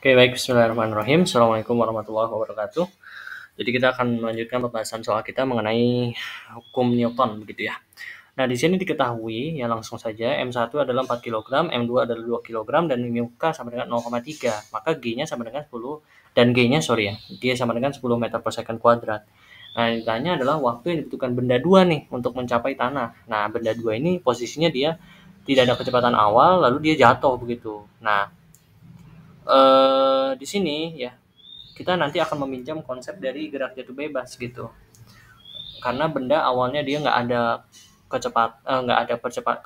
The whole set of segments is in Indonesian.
Oke, baik. Bismillahirrahmanirrahim. Assalamualaikum warahmatullahi wabarakatuh. Jadi kita akan melanjutkan pembahasan soal kita mengenai hukum Newton, begitu ya. Nah, di sini diketahui, ya langsung saja, M1 adalah 4 kg, M2 adalah 2 kg, dan mu K sama dengan 0,3. Maka G-nya sama dengan 10, dan G-nya, G sama dengan 10 meter per second kuadrat. Nah, yang ditanya adalah waktu yang dibutuhkan benda 2 nih untuk mencapai tanah. Nah, benda 2 ini posisinya dia tidak ada kecepatan awal, lalu dia jatuh begitu. Nah, di sini ya kita nanti akan meminjam konsep dari gerak jatuh bebas gitu, karena benda awalnya dia nggak ada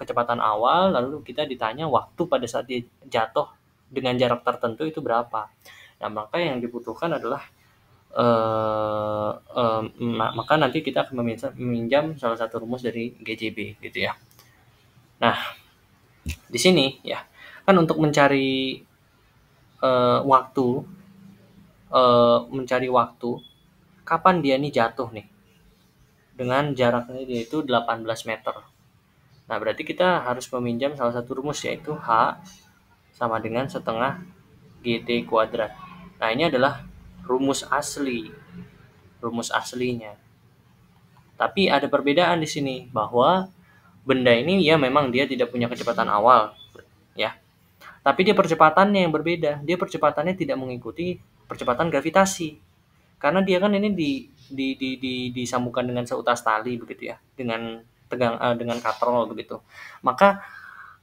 kecepatan awal, lalu kita ditanya waktu pada saat dia jatuh dengan jarak tertentu itu berapa. Nah, maka yang dibutuhkan adalah maka nanti kita akan meminjam salah satu rumus dari GJB gitu ya. Nah, di sini ya kan untuk mencari waktu mencari waktu kapan dia nih jatuh nih dengan jaraknya yaitu 18 meter. Nah, berarti kita harus meminjam salah satu rumus yaitu H sama dengan setengah GT kuadrat. Nah, ini adalah rumus aslinya. Tapi ada perbedaan di sini bahwa benda ini ya memang dia tidak punya kecepatan awal ya. Tapi dia percepatannya yang berbeda. Dia percepatannya tidak mengikuti percepatan gravitasi. Karena dia kan ini disambungkan dengan seutas tali begitu ya, dengan katrol begitu. Maka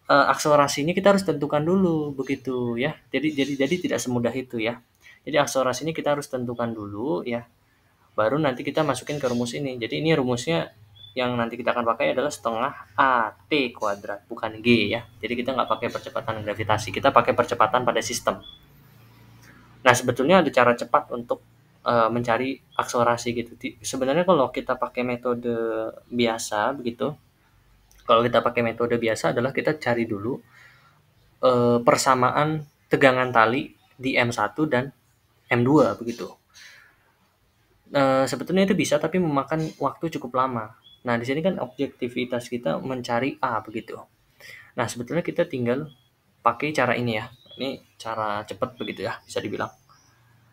akselerasinya kita harus tentukan dulu begitu ya. Jadi tidak semudah itu ya. Jadi akselerasinya kita harus tentukan dulu ya. Baru nanti kita masukin ke rumus ini. Jadi ini rumusnya yang nanti kita akan pakai adalah setengah AT kuadrat, bukan G ya. Jadi kita nggak pakai percepatan gravitasi, kita pakai percepatan pada sistem. Nah, sebetulnya ada cara cepat untuk mencari akselerasi gitu. Sebenarnya kalau kita pakai metode biasa begitu, kalau kita pakai metode biasa adalah kita cari dulu persamaan tegangan tali di M1 dan M2 begitu. Sebetulnya itu bisa tapi memakan waktu cukup lama. Nah, di sini kan objektivitas kita mencari A begitu. Nah, sebetulnya kita tinggal pakai cara ini ya. Ini cara cepat begitu ya, bisa dibilang.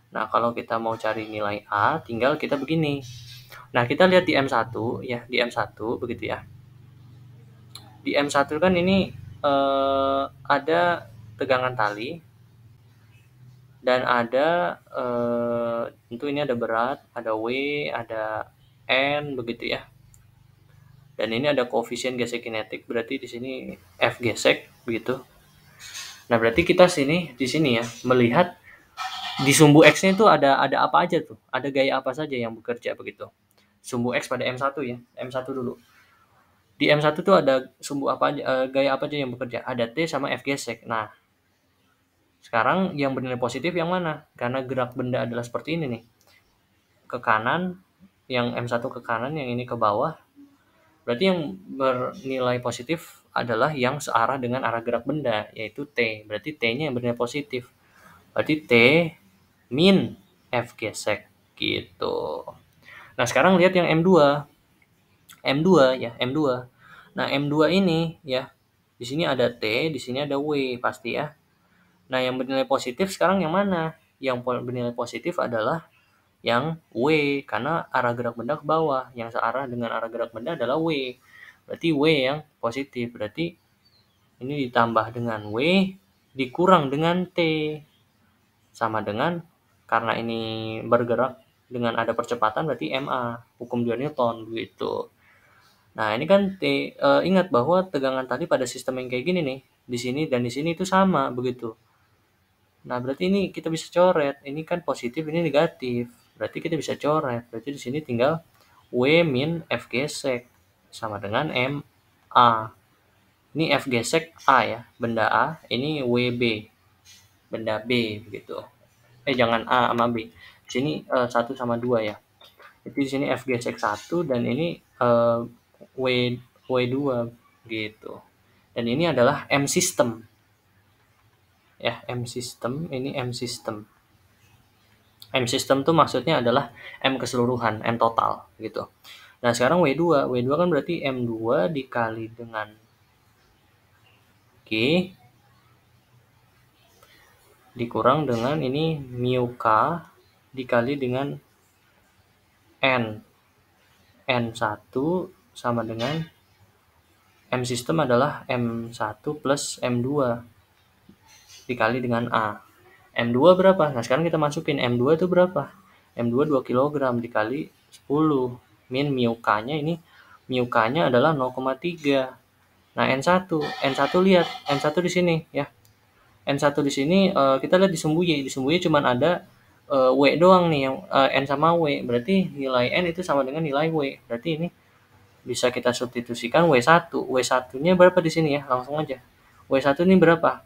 Nah, kalau kita mau cari nilai A, tinggal kita begini. Nah, kita lihat di M1 ya, di M1 begitu ya. Di M1 kan ini ada tegangan tali dan ada tentu ini ada berat, ada W, ada N begitu ya. Dan ini ada koefisien gesek kinetik, berarti di sini F gesek begitu. Nah, berarti kita di sini ya melihat di sumbu X-nya itu ada apa aja tuh? Ada gaya apa saja yang bekerja begitu? Sumbu X pada M1 ya, M1 dulu. Di M1 tuh ada sumbu apa aja, gaya apa aja yang bekerja? Ada T sama F gesek. Nah, sekarang yang bernilai positif yang mana? Karena gerak benda adalah seperti ini nih. Ke kanan, yang M1 ke kanan, yang ini ke bawah. Berarti yang bernilai positif adalah yang searah dengan arah gerak benda, yaitu T. Berarti T-nya yang bernilai positif. Berarti T min F gesek gitu. Nah, sekarang lihat yang M2. M2 ya, M2. Nah, M2 ini ya, di sini ada T, di sini ada W pasti ya. Nah, yang bernilai positif sekarang yang mana? Yang bernilai positif adalah yang W, karena arah gerak benda ke bawah. Yang searah dengan arah gerak benda adalah W. Berarti W yang positif. Berarti ini ditambah dengan W dikurang dengan T. Sama dengan, karena ini bergerak dengan ada percepatan berarti MA, hukum 2 Newton gitu. Nah, ini kan ingat bahwa tegangan tadi pada sistem yang kayak gini nih, di sini dan di sini itu sama begitu. Nah, berarti ini kita bisa coret. Ini kan positif, ini negatif. Berarti kita bisa coret. Berarti di sini tinggal W min F gesek sama dengan MA. Ini F gesek A ya, benda A. Ini WB, benda B begitu. Jangan A sama B. Di sini 1 sama 2 ya. Jadi di sini F gesek 1 dan ini W W2 gitu. Dan ini adalah M system. Ya, M system, ini M system. M system tuh maksudnya adalah M keseluruhan, M total gitu. Nah, sekarang W2. W2 kan berarti M2 dikali dengan G dikurang dengan ini mu K dikali dengan N. N1 sama dengan M sistem adalah M1 plus M2 dikali dengan A. M2 berapa? Nah, sekarang kita masukin M2 itu berapa? M2 2 kg dikali 10. Min mu K-nya ini, mu K-nya adalah 0,3. Nah, N1 lihat, N1 di sini ya. N1 di sini kita lihat di Sumbuye cuman ada W doang nih, yang N sama W. Berarti nilai N itu sama dengan nilai W. Berarti ini bisa kita substitusikan W1. W1-nya berapa di sini ya? Langsung aja. W1 ini berapa?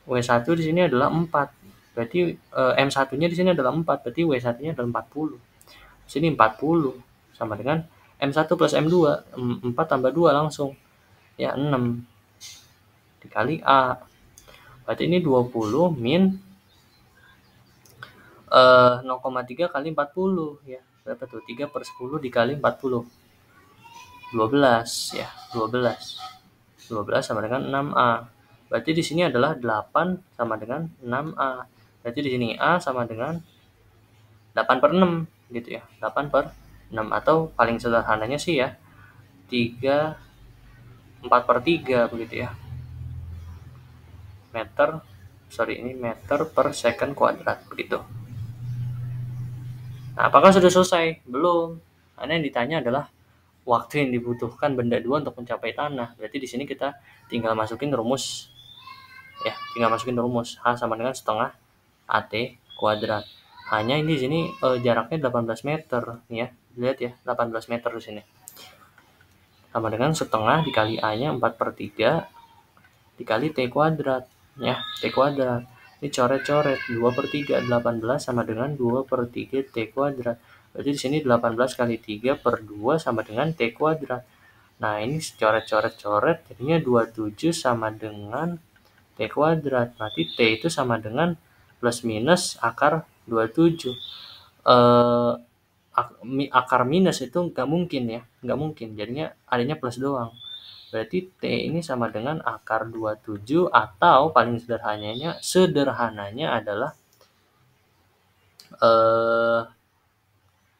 W1 di sini adalah 4. Berarti M1-nya di sini adalah 4. Berarti W1-nya adalah 40. Di sini 40 sama dengan M1 plus M2. 4 tambah 2 langsung. Ya, 6 dikali A. Berarti ini 20 min 0,3 kali 40 ya. Berapa tuh? 3 per 10 dikali 40. 12 ya. 12 sama dengan 6A. Berarti di sini adalah 8 sama dengan 6A. Berarti di sini A sama dengan 8 per 6 gitu ya. 8 per 6 atau paling sederhananya sih ya 4 per 3 begitu ya. Meter per second kuadrat begitu. Nah, apakah sudah selesai? Belum. Karena yang ditanya adalah waktu yang dibutuhkan benda 2 untuk mencapai tanah. Berarti di sini kita tinggal masukin rumus. Ya, tinggal masukin rumus H sama dengan setengah AT kuadrat. Hanya ini di sini jaraknya 18 meter nih ya. Lihat ya, 18 meter di sini. Sama dengan setengah dikali A-nya 4 per 3 dikali T kuadrat ya, T kuadrat. Ini coret-coret 2 per 3 18 sama dengan 2 per 3 T kuadrat. Berarti di sini 18 kali 3 per 2 sama dengan T kuadrat. Nah, ini coret-coret jadinya 27 sama dengan T kuadrat. Berarti T itu sama dengan plus minus akar 27. Akar minus itu nggak mungkin ya, nggak mungkin. Jadinya adanya plus doang. Berarti T ini sama dengan akar 27 atau paling sederhananya adalah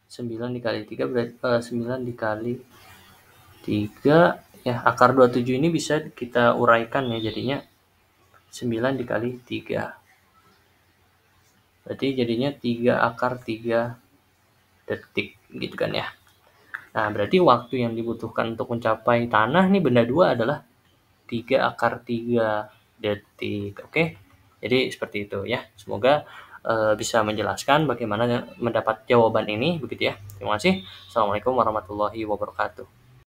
9 dikali 3 berarti 9 dikali 3 ya, akar 27 ini bisa kita uraikan ya, jadinya 9 dikali 3. Berarti jadinya 3 akar 3 detik gitu kan ya. Nah, berarti waktu yang dibutuhkan untuk mencapai tanah nih benda 2 adalah 3 akar 3 detik. Oke. Jadi seperti itu ya. Semoga bisa menjelaskan bagaimana mendapat jawaban ini begitu ya. Terima kasih. Assalamualaikum warahmatullahi wabarakatuh.